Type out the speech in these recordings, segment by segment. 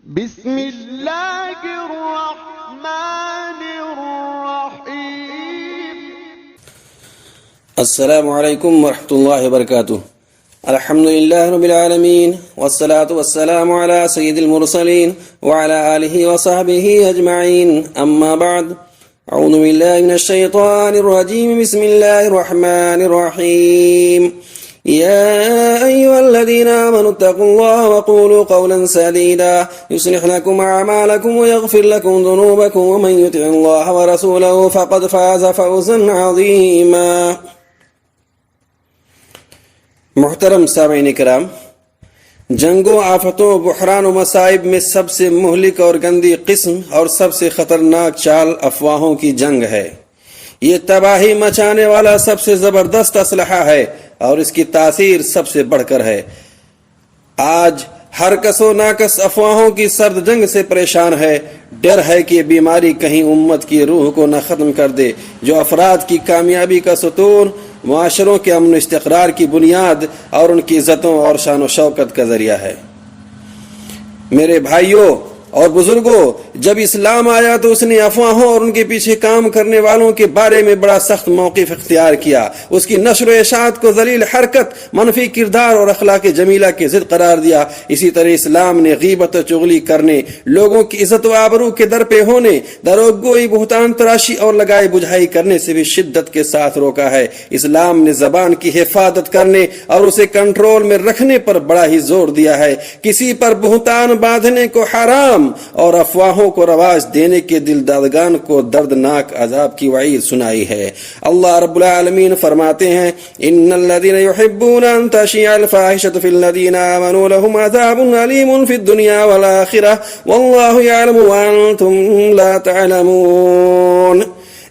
بسم الله الرحمن الرحيم. السلام عليكم ورحمة الله وبركاته. الحمد لله رب العالمين، والصلاة والسلام على سيد المرسلين وعلى آله وصحبه أجمعين، أما بعد. أعوذ بالله من الشيطان الرجيم. بسم الله الرحمن الرحيم. يا أيها الذين آمنوا اتقوا الله وقولوا قولا سديدا يصلح لكم أعمالكم ويغفر لكم ذنوبكم ومن يطع الله ورسوله فقد فاز فوزا عظيما. محترم سامعین کرام، جنگوں، آفتوں، بحران و مصائب میں سب سے مہلک اور گندی قسم اور سب سے خطرناک چال افواہوں کی جنگ ہے. یہ تباہی مچانے والا سب سے زبردست اسلحہ ہے اور اس کی تاثیر سب سے بڑھ کر ہے. آج ہر کس و ناکس افواہوں کی سرد جنگ سے پریشان ہے. ڈر ہے کہ یہ بیماری کہیں امت کی روح کو نہ ختم کر دے، جو افراد کی کامیابی کا ستون، معاشروں کے امن و استقرار کی بنیاد اور ان کی عزتوں اور شان و شوکت کا ذریعہ ہے. میرے بھائیوں اور بزرگوں، جب اسلام آیا تو اس نے افواہوں اور ان کے پیچھے کام کرنے والوں کے بارے میں بڑا سخت موقف اختیار کیا. اس کی نشر و اشاعت کو ذلیل حرکت، منفی کردار اور اخلاق جمیلہ کے ضد قرار دیا. اسی طرح اسلام نے غیبت و چغلی کرنے، لوگوں کی عزت و آبرو کے در پہ ہونے، دروغگوئی، بہتان تراشی اور لگائے بجھائی کرنے سے بھی شدت کے ساتھ روکا ہے. اسلام نے زبان کی حفاظت کرنے اور اسے کنٹرول میں رکھنے پر بڑا ہی زور دیا ہے. کسی پر بہتان باندھنے کو حرام اور افواہوں کو رواج دینے کے دل دادگان کو دردناک عذاب کی وعید سنائی ہے. اللہ رب العالمین فرماتے ہیں: ان الذين يحبون ان تشيع الفاحشة في الذين آمنوا لهم عذاب أليم في الدنيا والآخرة والله يعلم وأنتم لا تعلمون.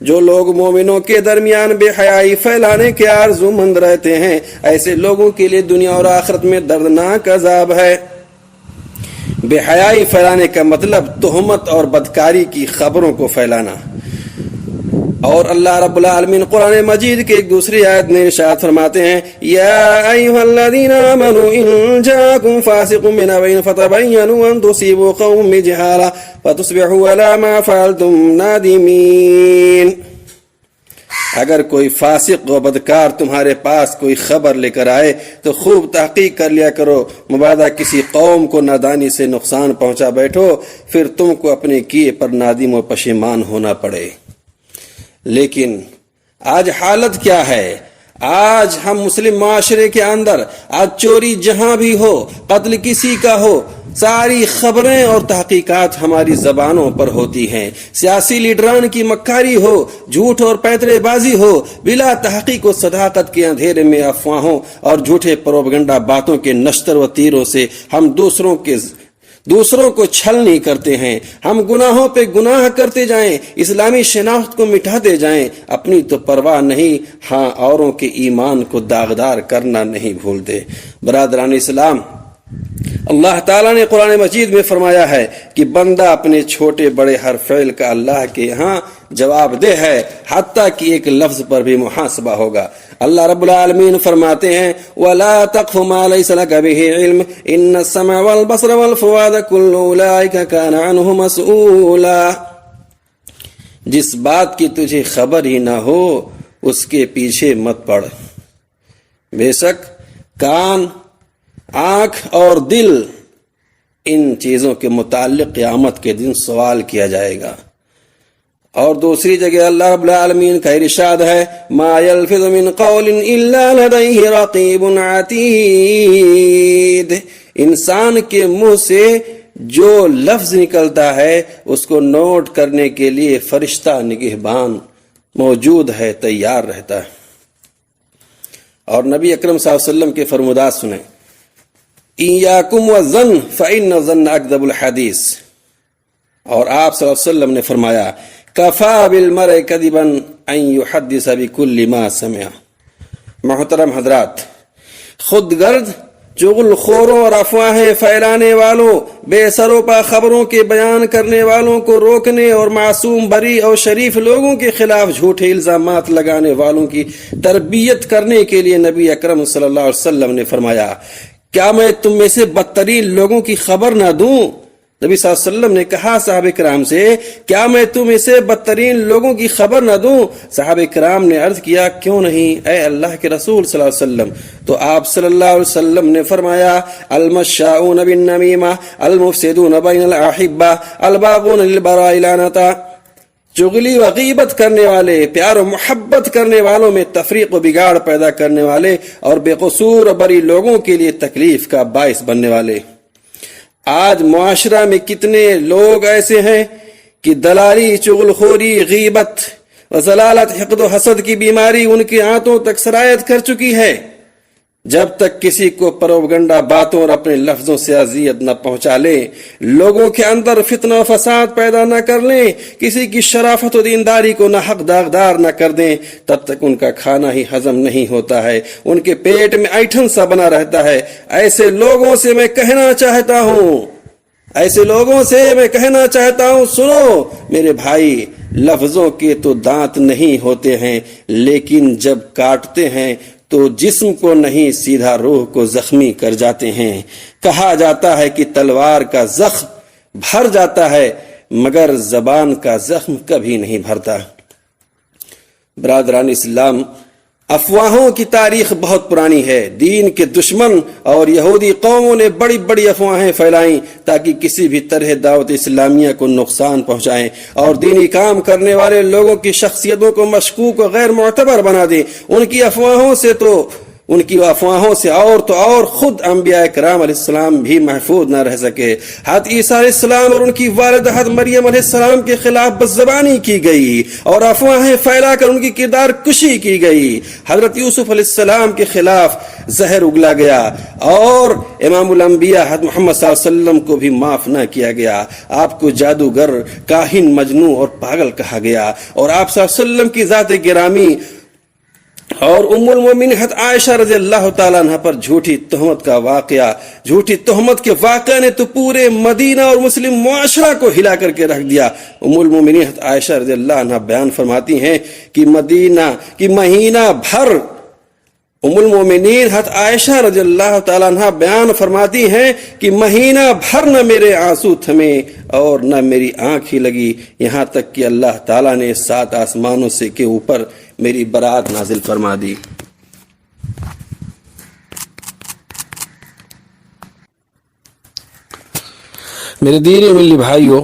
جو لوگ مومنوں کے درمیان بے حیائی پھیلانے کے آرزو مند رہتے ہیں، ایسے لوگوں کے لیے دنیا اور آخرت میں دردناک عذاب ہے. بے حیائی پھیلانے کا مطلب تہمت اور بدکاری کی خبروں کو پھیلانا. اور اللہ رب العالمین قرآن مجید کے ایک دوسری آیت میں ارشاد فرماتے ہیں: یا ایھا الذین آمنوا ان جاءکم فاسق بنبأ فتبینوا ان تصیبوا قوما بجہالہ فتصبحوا علی ما فعلتم نادمین. اگر کوئی فاسق و بدکار تمہارے پاس کوئی خبر لے کر آئے تو خوب تحقیق کر لیا کرو، مبادا کسی قوم کو نادانی سے نقصان پہنچا بیٹھو پھر تم کو اپنے کیے پر نادم و پشیمان ہونا پڑے. لیکن آج حالت کیا ہے؟ آج ہم مسلم معاشرے کے اندر آج چوری جہاں بھی ہو، قتل کسی کا ہو، ساری خبریں اور تحقیقات ہماری زبانوں پر ہوتی ہیں. سیاسی لیڈران کی مکاری ہو، جھوٹ اور پیترے بازی ہو، بلا تحقیق و صداقت کے اندھیرے میں افواہوں اور جھوٹے پروپیگنڈا باتوں کے نشتر و تیروں سے ہم دوسروں کو چھل نہیں کرتے ہیں. ہم گناہوں پہ گناہ کرتے جائیں، اسلامی شناخت کو مٹاتے جائیں، اپنی تو پرواہ نہیں، ہاں اوروں کے ایمان کو داغدار کرنا نہیں بھولتے. برادران اسلام، اللہ تعالیٰ نے قرآن مجید میں فرمایا ہے کہ بندہ اپنے چھوٹے بڑے ہر فعل کا اللہ کے ہاں جواب دہ ہے، حتیٰ کہ ایک لفظ پر بھی محاسبہ ہوگا. اللہ رب العالمین فرماتے ہیں: وَلَا تَقْفُ مَا لَيْسَ لَكَ بِهِ عِلْمٌ إِنَّ السَّمْعَ وَالْبَصَرَ وَالْفُؤَادَ كُلُّ أُولَٰئِكَ كَانَ عَنْهُ مسؤولا. جس بات کی تجھے خبر ہی نہ ہو اس کے پیچھے مت پڑ. بے شک کان، آنکھ اور دل، ان چیزوں کے متعلق قیامت کے دن سوال کیا جائے گا. اور دوسری جگہ اللہ رب العالمین کا ارشاد ہے: ما یلفظ من قول الا لدیہ رقیب عتید. انسان کے منہ سے جو لفظ نکلتا ہے اس کو نوٹ کرنے کے لیے فرشتہ نگہبان موجود ہے، تیار رہتا ہے. اور نبی اکرم صلی اللہ علیہ وسلم کے فرمودات سنیں: ایاکم والظن فإن الظن اکذب الحدیث. اور آپ صلی اللہ علیہ وسلم نے فرمایا: کفا بالمرء کذبا ان یحدث بکل ما سمع. محترم حضرات، خود گرد، چغل خوروں اور افواہیں پھیلانے والوں، بے سروپا خبروں کے بیان کرنے والوں کو روکنے اور معصوم بری اور شریف لوگوں کے خلاف جھوٹے الزامات لگانے والوں کی تربیت کرنے کے لیے نبی اکرم صلی اللہ علیہ وسلم نے فرمایا: کیا میں تم میں سے بدترین لوگوں کی خبر نہ دوں نبی صلی اللہ علیہ وسلم نے کہا صحابہ کرام سے کیا میں تم اسے بدترین لوگوں کی خبر نہ دوں؟ صحابہ کرام نے عرض کیا کیوں نہیں اے اللہ کے رسول صلی اللہ علیہ وسلم؟ تو آپ صلی اللہ علیہ وسلم نے فرمایا المشاؤون بالنمیمہ المفسدون بین الاحبہ الباغون للبراء لعنتا، چغلی و غیبت کرنے والے، پیار و محبت کرنے والوں میں تفریق و بگاڑ پیدا کرنے والے، اور بے قصور و بری لوگوں کے لیے تکلیف کا باعث بننے والے۔ آج معاشرہ میں کتنے لوگ ایسے ہیں کہ دلالی، چغل خوری، غیبت و ضلالت، حقد و حسد کی بیماری ان کے ہاتھوں تک سرایت کر چکی ہے۔ جب تک کسی کو پروپگنڈا باتوں اور اپنے لفظوں سے اذیت نہ پہنچا لیں، لوگوں کے اندر فتنہ و فساد پیدا نہ کر لیں، کسی کی شرافت و دینداری کو نہ حق داغدار نہ کر دیں، تب تک ان کا کھانا ہی ہضم نہیں ہوتا ہے، ان کے پیٹ میں ایٹھن سا بنا رہتا ہے۔ ایسے لوگوں سے میں کہنا چاہتا ہوں سنو میرے بھائی، لفظوں کے تو دانت نہیں ہوتے ہیں، لیکن جب کاٹتے ہیں تو جسم کو نہیں سیدھا روح کو زخمی کر جاتے ہیں۔ کہا جاتا ہے کہ تلوار کا زخم بھر جاتا ہے مگر زبان کا زخم کبھی نہیں بھرتا۔ برادران اسلام، افواہوں کی تاریخ بہت پرانی ہے۔ دین کے دشمن اور یہودی قوموں نے بڑی بڑی افواہیں پھیلائیں تاکہ کسی بھی طرح دعوت اسلامیہ کو نقصان پہنچائیں اور دینی کام کرنے والے لوگوں کی شخصیتوں کو مشکوک و غیر معتبر بنا دیں۔ ان کی افواہوں سے اور خود انبیاء کرام علیہ السلام بھی محفوظ نہ رہ سکے۔ حضرت عیسیٰ علیہ السلام اور ان کی والدہ حضرت مریم علیہ السلام کے خلاف بدزبانی کی گئی اور افواہیں پھیلا کر ان کی کردار کشی کی گئی۔ حضرت یوسف علیہ السلام کے خلاف زہر اگلا گیا اور امام الانبیاء حضرت محمد صلی اللہ علیہ وسلم کو بھی معاف نہ کیا گیا۔ آپ کو جادوگر، کاہن، مجنون اور پاگل کہا گیا، اور آپ صلی اللہ علیہ وسلم کی ذات گرامی اور ام المومنین حضرت عائشہ رضی اللہ تعالیٰ عنہ پر جھوٹی تہمت کے واقعہ نے تو پورے مدینہ اور مسلم معاشرہ کو ہلا کر کے رکھ دیا۔ ام المومنین حضرت عائشہ رضی اللہ عنہ بیان فرماتی ہیں کہ مہینہ بھر ام المومنین حضرت عائشہ رضی اللہ تعالیٰ عنہ بیان فرماتی ہیں کہ مہینہ بھر نہ میرے آنسو تھمے اور نہ میری آنکھ ہی لگی، یہاں تک کہ اللہ تعالیٰ نے 7 آسمانوں سے کے اوپر میری برات نازل فرما دی۔ میرے دینی ملی بھائیوں،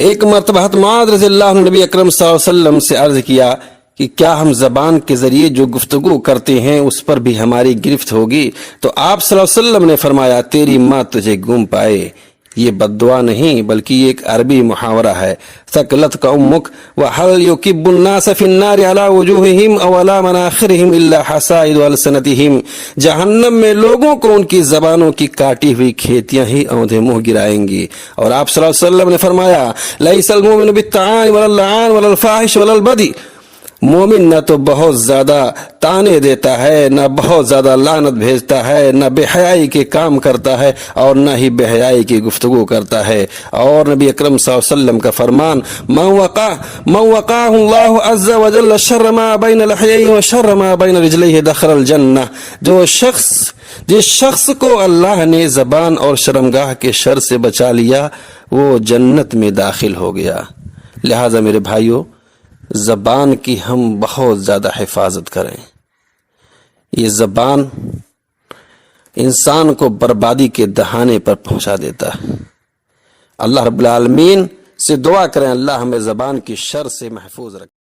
ایک مرتبہ حضرت معاذ رضی اللہ عنہ نبی اکرم صلی اللہ علیہ وسلم سے عرض کیا کہ کیا ہم زبان کے ذریعے جو گفتگو کرتے ہیں اس پر بھی ہماری گرفت ہوگی؟ تو آپ صلی اللہ علیہ وسلم نے فرمایا تیری ماں تجھے گم پائے۔ یہ بد دعا نہیں بلکہ یہ ایک عربی محاورہ ہے۔ ثقلتک امک وحل یکب الناس فی النار علی وجوہہم او علی مناخرہم الا حصائد السنتہم، جہنم میں لوگوں کو ان کی زبانوں کی کاٹی ہوئی کھیتیاں ہی اوندھے منہ گرائیں گی۔ اور آپ صلی اللہ علیہ وسلم نے فرمایا لیس المؤمن بالطعان ولا اللعان ولا الفاحش ولا البذی، مومن نہ تو بہت زیادہ تانے دیتا ہے، نہ بہت زیادہ لعنت بھیجتا ہے، نہ بے حیائی کے کام کرتا ہے اور نہ ہی بے حیائی کی گفتگو کرتا ہے۔ اور نبی اکرم صلی اللہ علیہ وسلم کا فرمان من وقاه اللہ عز وجل شر ما بین لحیہ و شر ما بین رجلیہ دخل الجنہ، جس شخص کو اللہ نے زبان اور شرمگاہ کے شر سے بچا لیا وہ جنت میں داخل ہو گیا۔ لہذا میرے بھائیوں، زبان کی ہم بہت زیادہ حفاظت کریں۔ یہ زبان انسان کو بربادی کے دہانے پر پہنچا دیتا ہے۔ اللہ رب العالمین سے دعا کریں اللہ ہمیں زبان کی شر سے محفوظ رکھے۔